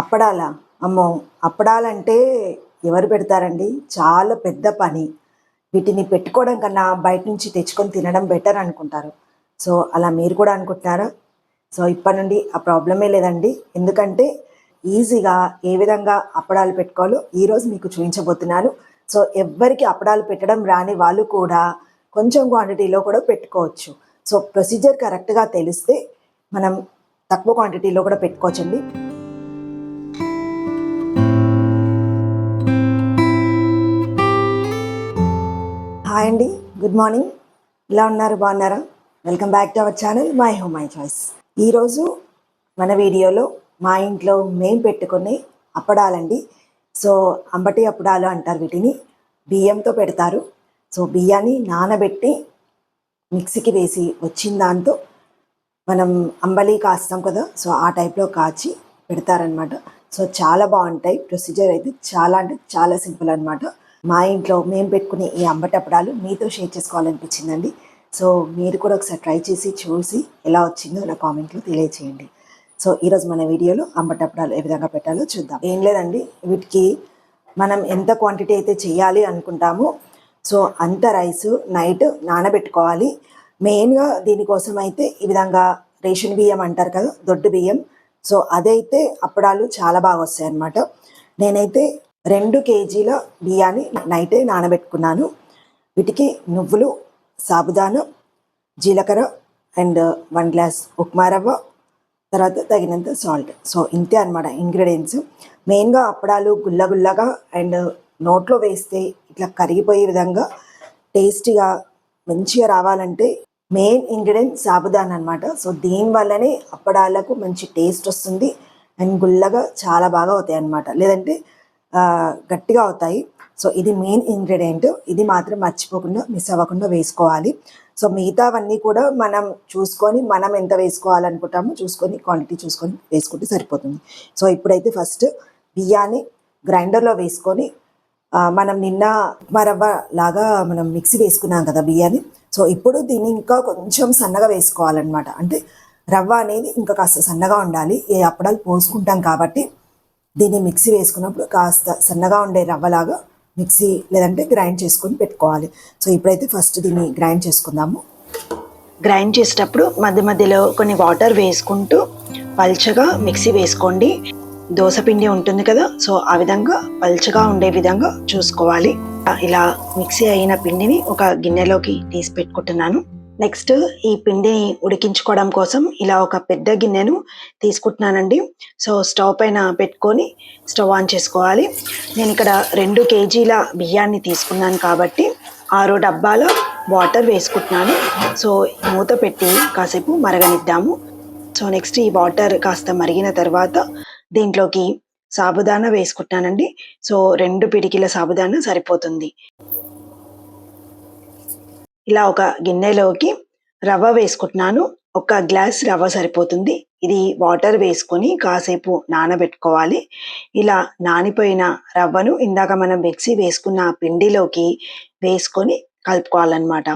అప్పడాలా? అమ్మో! అప్పడాలంటే ఎవరు పెడతారండి? చాలా పెద్ద పని. వీటిని పెట్టుకోవడం కన్నా బయట నుంచి తెచ్చుకొని తినడం బెటర్ అనుకుంటారు. సో, అలా మీరు కూడా అనుకుంటున్నారా? సో, ఇప్పటి నుండి ఆ ప్రాబ్లమే లేదండి. ఎందుకంటే ఈజీగా ఏ విధంగా అప్పడాలు పెట్టుకోవాలో ఈరోజు మీకు చూపించబోతున్నాను. సో, ఎవ్వరికి అప్పడాలు పెట్టడం రాని వాళ్ళు కూడా కొంచెం క్వాంటిటీలో కూడా పెట్టుకోవచ్చు. సో, ప్రొసీజర్ కరెక్ట్‌గా తెలిస్తే మనం తక్కువ క్వాంటిటీలో కూడా పెట్టుకోవచ్చండి. హాయ్ అండి, గుడ్ మార్నింగ్. ఎలా ఉన్నారు? బాగున్నారా? Welcome back to our channel my home my choice. ఈరోజు మన వీడియోలో మా ఇంట్లో మేము పెట్టుకునే అప్పడాలండి. సో అంబటి అప్పడాలు అంటారు వీటిని. బియ్యంతో పెడతారు. సో బియ్యాన్ని నానబెట్టి మిక్సీకి వేసి వచ్చిన దాంతో మనం అంబలి కాస్తాం కదా, సో ఆ టైప్లో కాచి పెడతారనమాట. సో చాలా బాగుంటాయి. ప్రొసీజర్ అయితే చాలా అంటే చాలా సింపుల్ అనమాట. మా ఇంట్లో మేము పెట్టుకునే ఈ అంబటప్పడాలు మీతో షేర్ చేసుకోవాలనిపించిందండి. సో మీరు కూడా ఒకసారి ట్రై చేసి చూసి ఎలా వచ్చిందో నా కామెంట్లో తెలియచేయండి. సో ఈరోజు మన వీడియోలో అంబటప్పడాలు ఏ విధంగా పెట్టాలో చూద్దాం. ఏం లేదండి, వీటికి మనం ఎంత క్వాంటిటీ అయితే చేయాలి అనుకుంటామో సో అంత రైస్ నైట్ నానబెట్టుకోవాలి. మెయిన్గా దీనికోసం అయితే ఈ విధంగా రేషన్ బియ్యం అంటారు కదా, దొడ్డు బియ్యం. సో అదైతే అప్పడాలు చాలా బాగా వస్తాయి అన్నమాట. నేనైతే 2 కేజీల బియ్యాన్ని నైటే నానబెట్టుకున్నాను. వీటికి నువ్వులు, సాబుదానా, జీలకర్ర అండ్ 1 గ్లాస్ ఉప్మా రవ్వ, తర్వాత తగినంత సాల్ట్. సో ఇంతే అనమాట ఇంగ్రీడియంట్స్. మెయిన్గా అప్పడాలు గుల్లగుల్లగా అండ్ నోట్లో వేస్తే ఇట్లా కరిగిపోయే విధంగా టేస్టీగా మంచిగా రావాలంటే మెయిన్ ఇంగ్రీడియంట్ సాబుదానా అనమాట. సో దీనివల్లనే అప్పడాలకు మంచి టేస్ట్ వస్తుంది అండ్ గుల్లగా చాలా బాగా అవుతాయి అన్నమాట. లేదంటే గట్టిగా అవుతాయి. సో ఇది మెయిన్ ఇంగ్రీడియంట్. ఇది మాత్రం మర్చిపోకుండా మిస్ అవ్వకుండా వేసుకోవాలి. సో మిగతావన్నీ కూడా మనం చూసుకొని మనం ఎంత వేసుకోవాలనుకుంటామో చూసుకొని క్వాంటిటీ చూసుకొని వేసుకుంటే సరిపోతుంది. సో ఇప్పుడైతే ఫస్ట్ బియ్యాన్ని గ్రైండర్లో వేసుకొని మనం నిన్న ఉప్మా రవ్వ లాగా మనం మిక్సీ వేసుకున్నాం కదా బియ్యాన్ని. సో ఇప్పుడు దీన్ని ఇంకా కొంచెం సన్నగా వేసుకోవాలన్నమాట. అంటే రవ్వ అనేది ఇంకా కాస్త సన్నగా ఉండాలి. ఏ అప్పడాలు పోసుకుంటాం కాబట్టి దీన్ని మిక్సీ వేసుకున్నప్పుడు కాస్త సన్నగా ఉండే రవ్వలాగా మిక్సీ లేదంటే గ్రైండ్ చేసుకొని పెట్టుకోవాలి. సో ఇప్పుడైతే ఫస్ట్ దీన్ని గ్రైండ్ చేసుకుందాము. గ్రైండ్ చేసేటప్పుడు మధ్య మధ్యలో కొన్ని వాటర్ వేసుకుంటూ పల్చగా మిక్సీ వేసుకోండి. దోసపిండి ఉంటుంది కదా, సో ఆ విధంగా పల్చగా ఉండే విధంగా చూసుకోవాలి. ఇలా మిక్సీ అయిన పిండిని ఒక గిన్నెలోకి తీసి పెట్టుకుంటున్నాను. నెక్స్ట్ ఈ పిండిని ఉడికించుకోవడం కోసం ఇలా ఒక పెద్ద గిన్నెను తీసుకుంటున్నానండి. సో స్టవ్ పైన పెట్టుకొని స్టవ్ ఆన్ చేసుకోవాలి. నేను ఇక్కడ 2 కేజీల బియ్యాన్ని తీసుకున్నాను కాబట్టి 6 డబ్బాల వాటర్ వేసుకుంటున్నాను. సో మూత పెట్టి కాసేపు మరగనిద్దాము. సో నెక్స్ట్ ఈ వాటర్ కాస్త మరిగిన తర్వాత దీంట్లోకి సాబుదానా వేసుకుంటున్నానండి. సో 2 పిడికిల సాబుదానా సరిపోతుంది. ఇలా ఒక గిన్నెలోకి రవ్వ వేసుకుంటున్నాను. 1 గ్లాస్ రవ్వ సరిపోతుంది. ఇది వాటర్ వేసుకొని కాసేపు నానబెట్టుకోవాలి. ఇలా నానిపోయిన రవ్వను ఇందాక మనం మిక్సీ వేసుకున్న పిండిలోకి వేసుకొని కలుపుకోవాలన్నమాట.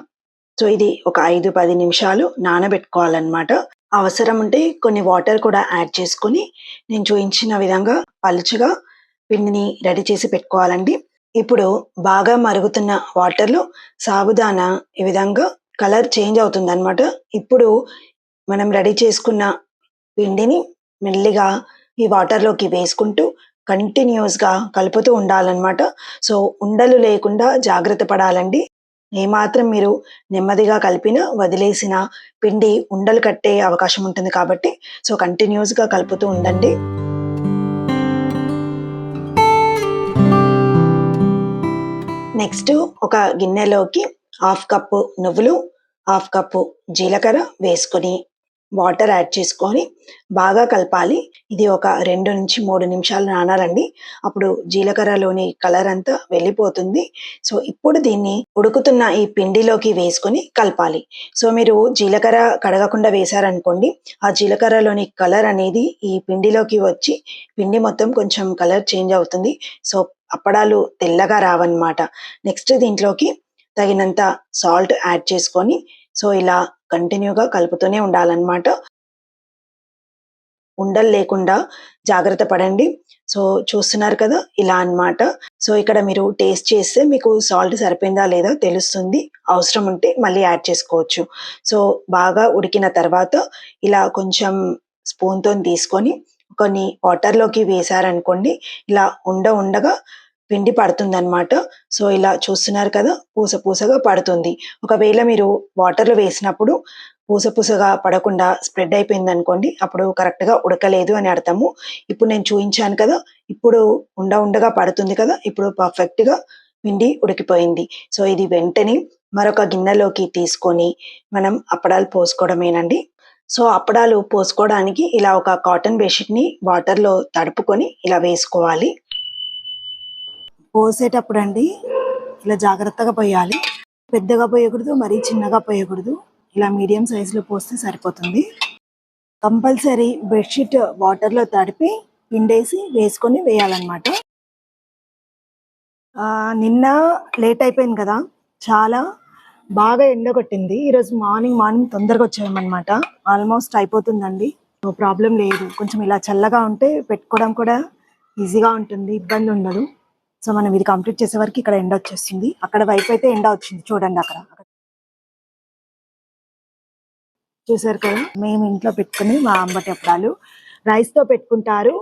సో ఇది ఒక 5-10 నిమిషాలు నానబెట్టుకోవాలన్నమాట. అవసరం ఉంటే కొన్ని వాటర్ కూడా యాడ్ చేసుకొని నేను చూపించిన విధంగా పలుచగా పిండిని రెడీ చేసి పెట్టుకోవాలండి. ఇప్పుడు బాగా మరుగుతున్న వాటర్లో సాబుదానా ఈ విధంగా కలర్ చేంజ్ అవుతుంది అనమాట. ఇప్పుడు మనం రెడీ చేసుకున్న పిండిని మెల్లిగా ఈ వాటర్లోకి వేసుకుంటూ కంటిన్యూస్గా కలుపుతూ ఉండాలన్నమాట. సో ఉండలు లేకుండా జాగ్రత్త పడాలండి. ఏమాత్రం మీరు నెమ్మదిగా కలిపినా వదిలేసిన పిండి ఉండలు కట్టే అవకాశం ఉంటుంది కాబట్టి సో కంటిన్యూస్గా కలుపుతూ ఉండండి. నెక్స్ట్ ఒక గిన్నెలోకి 1/2 కప్పు నువ్వులు, 1/2 కప్పు జీలకర్ర వేసుకొని వాటర్ యాడ్ చేసుకొని బాగా కలపాలి. ఇది ఒక 2-3 నిమిషాలు నానాలండి. అప్పుడు జీలకర్రలోని కలర్ అంతా వెళ్ళిపోతుంది. సో ఇప్పుడు దీన్ని ఉడుకుతున్న ఈ పిండిలోకి వేసుకొని కలపాలి. సో మీరు జీలకర్ర కడగకుండా వేశారనుకోండి, ఆ జీలకర్రలోని కలర్ అనేది ఈ పిండిలోకి వచ్చి పిండి మొత్తం కొంచెం కలర్ చేంజ్ అవుతుంది. సో అప్పడాలు తెల్లగా రావన్నమాట. నెక్స్ట్ దీంట్లోకి తగినంత సాల్ట్ యాడ్ చేసుకొని సో ఇలా కంటిన్యూగా కలుపుతూనే ఉండాలన్నమాట. ఉండలు లేకుండా జాగ్రత్త పడండి. సో చూస్తున్నారు కదా, ఇలా అన్నమాట. సో ఇక్కడ మీరు టేస్ట్ చేస్తే మీకు సాల్ట్ సరిపోయిందా లేదా తెలుస్తుంది. అవసరం ఉంటే మళ్ళీ యాడ్ చేసుకోవచ్చు. సో బాగా ఉడికిన తర్వాత ఇలా కొంచెం స్పూన్‌తోని తీసుకొని కొన్ని వాటర్‌లోకి వేశారనుకోండి, ఇలా ఉండగా పిండి పడుతుందనమాట. సో ఇలా చూస్తున్నారు కదా, పూస పూసగా పడుతుంది. ఒకవేళ మీరు వాటర్‌లో వేసినప్పుడు పూస పూసగా పడకుండా స్ప్రెడ్ అయిపోయిందనుకోండి, అప్పుడు కరెక్ట్‌గా ఉడకలేదు అని అర్థము. ఇప్పుడు నేను చూయించాను కదా, ఇప్పుడు ఉండగా పడుతుంది కదా, ఇప్పుడు పర్ఫెక్ట్‌గా పిండి ఉడికిపోయింది. సో ఇది వెంటనే మరొక గిన్నెలోకి తీసుకొని మనం అప్పడాలు పోసుకోవడమేనండి. సో అప్పడాలు పోసుకోవడానికి ఇలా ఒక కాటన్ బెడ్‌షీట్‌ని వాటర్‌లో తడుపుకొని ఇలా వేసుకోవాలి. పోసేటప్పుడు అండి ఇలా జాగ్రత్తగా పోయాలి. పెద్దగా పోయకూడదు, మరీ చిన్నగా పోయకూడదు. ఇలా మీడియం సైజులో పోస్తే సరిపోతుంది. కంపల్సరీ బెడ్షీట్ వాటర్లో తడిపి పిండేసి వేసుకొని వేయాలన్నమాట. నిన్న లేట్ అయిపోయింది కదా, చాలా బాగా ఎండ కొట్టింది. ఈరోజు మార్నింగ్ తొందరగా వచ్చామన్నమాట. ఆల్మోస్ట్ అయిపోతుందండి. ప్రాబ్లం లేదు. కొంచెం ఇలా చల్లగా ఉంటే పెట్టుకోవడం కూడా ఈజీగా ఉంటుంది, ఇబ్బంది ఉండదు. సో మనం ఇది కంప్లీట్ చేసే వరకు ఇక్కడ ఎండ వచ్చేస్తుంది. అక్కడ వైపు అయితే ఎండ వచ్చింది చూడండి. అక్కడ చూసారు కదా, మేము ఇంట్లో పెట్టుకుని మా అంబటి అప్పడాలు రైస్తో పెట్టుకుంటారు.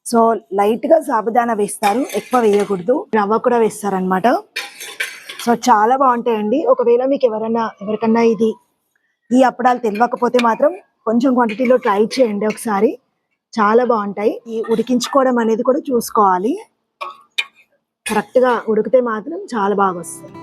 సో లైట్గా సాబుదానా వేస్తారు, ఎక్కువ వేయకూడదు. రవ్వ కూడా వేస్తారనమాట. సో చాలా బాగుంటాయండి. ఒకవేళ మీకు ఎవరికన్నా ఈ అప్పడాలు తెలియకపోతే మాత్రం కొంచెం క్వాంటిటీలో ట్రై చేయండి ఒకసారి. చాలా బాగుంటాయి. ఈ ఉడికించుకోవడం అనేది కూడా చూసుకోవాలి. కరెక్ట్గా ఉడికితే మాత్రం చాలా బాగా వస్తాయి.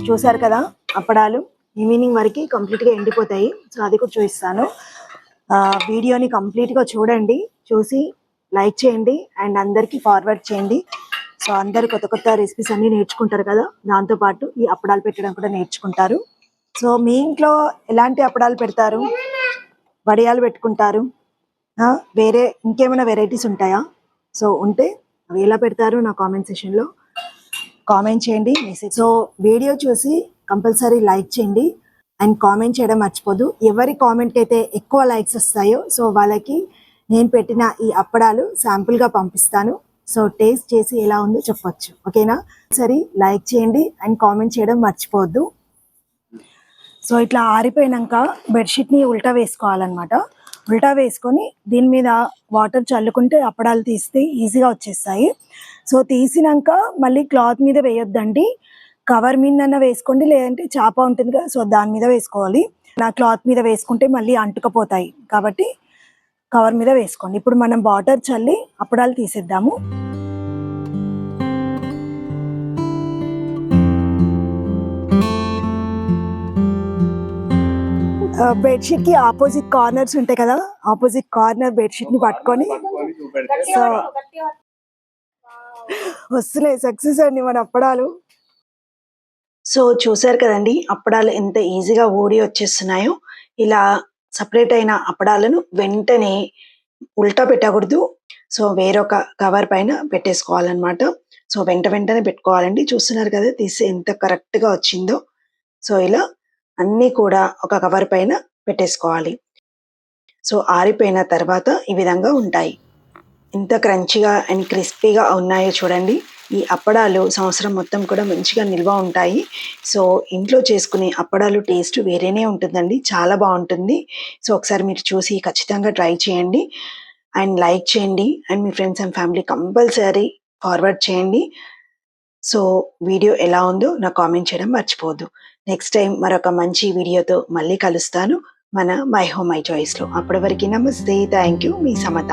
చూసారు కదా, అప్పడాలు ఈవినింగ్ వరకు కంప్లీట్గా ఎండిపోతాయి. సో అది కూడా చూపిస్తాను. వీడియోని కంప్లీట్గా చూడండి, చూసి లైక్ చేయండి అండ్ అందరికీ ఫార్వర్డ్ చేయండి. సో అందరు కొత్త రెసిపీస్ అన్నీ నేర్చుకుంటారు కదా, దాంతోపాటు ఈ అప్పడాలు పెట్టడం కూడా నేర్చుకుంటారు. సో మీ ఇంట్లో ఎలాంటి అప్పడాలు పెడతారు? వడియాలు పెట్టుకుంటారు, వేరే ఇంకేమైనా వెరైటీస్ ఉంటాయా? సో ఉంటే అవి ఎలా పెడతారు నా కామెంట్ సెషన్లో కామెంట్ చేయండి. సో వీడియో చూసి కంపల్సరీ లైక్ చేయండి అండ్ కామెంట్ చేయడం మర్చిపోదు. ఎవరి కామెంట్కి అయితే ఎక్కువ లైక్స్ వస్తాయో సో వాళ్ళకి నేను పెట్టిన ఈ అప్పడాలు శాంపుల్గా పంపిస్తాను. సో టేస్ట్ చేసి ఎలా ఉందో చెప్పొచ్చు, ఓకేనా? సరే లైక్ చేయండి అండ్ కామెంట్ చేయడం మర్చిపోవద్దు. సో ఇట్లా ఆరిపోయినాక బెడ్షీట్ని ఉల్టా వేసుకోవాలన్నమాట. ఉల్టా వేసుకొని దీని మీద వాటర్ చల్లుకుంటే అప్పడాలు తీస్తే ఈజీగా వచ్చేస్తాయి. సో తీసినాక మళ్ళీ క్లాత్ మీద వేయొద్దండి, కవర్ మీద వేసుకోండి, లేదంటే చాప ఉంటుంది కదా, సో దాని మీద వేసుకోవాలి. నా క్లాత్ మీద వేసుకుంటే మళ్ళీ అంటుకపోతాయి కాబట్టి కవర్ మీద వేసుకోండి. ఇప్పుడు మనం వాటర్ చల్లి అప్పడాలు తీసేద్దాము. బెడ్షీట్ కి ఆపోజిట్ కార్నర్స్ ఉంటాయి కదా, ఆపోజిట్ కార్నర్ బెడ్షీట్ ని పట్టుకొని సో వస్తున్నాయి. సక్సెస్ అండి మన అప్పడాలు. సో చూసారు కదండి, అప్పడాలు ఎంత ఈజీగా ఊడి వచ్చేస్తున్నాయో. ఇలా సపరేట్ అయిన అప్పడాలను వెంటనే ఉల్టా పెట్టకూడదు. సో వేరొక కవర్ పైన పెట్టేసుకోవాలన్నమాట. సో వెంటనే పెట్టుకోవాలండి. చూస్తున్నారు కదా, తీసి ఎంత కరెక్ట్గా వచ్చిందో. సో ఇలా అన్నీ కూడా ఒక కవర్ పైన పెట్టేసుకోవాలి. సో ఆరిపోయిన తర్వాత ఈ విధంగా ఉంటాయి. ఎంత క్రంచిగా అండ్ క్రిస్పీగా ఉన్నాయో చూడండి. ఈ అప్పడాలు సంవత్సరం మొత్తం కూడా మంచిగా నిల్వ ఉంటాయి. సో ఇంట్లో చేసుకునే అప్పడాలు టేస్ట్ వేరేనే ఉంటుందండి, చాలా బాగుంటుంది. సో ఒకసారి మీరు చూసి ఖచ్చితంగా ట్రై చేయండి అండ్ లైక్ చేయండి and me friends and family compulsory forward చేయండి. సో వీడియో ఎలా ఉందో నాకు కామెంట్ చేయడం మర్చిపోవద్దు. నెక్స్ట్ టైం మరొక మంచి వీడియోతో మళ్ళీ కలుస్తాను మన మై హోమ్ మై చాయిస్లో. అప్పటి వరకు నమస్తే, థ్యాంక్ యూ, మీ సమత.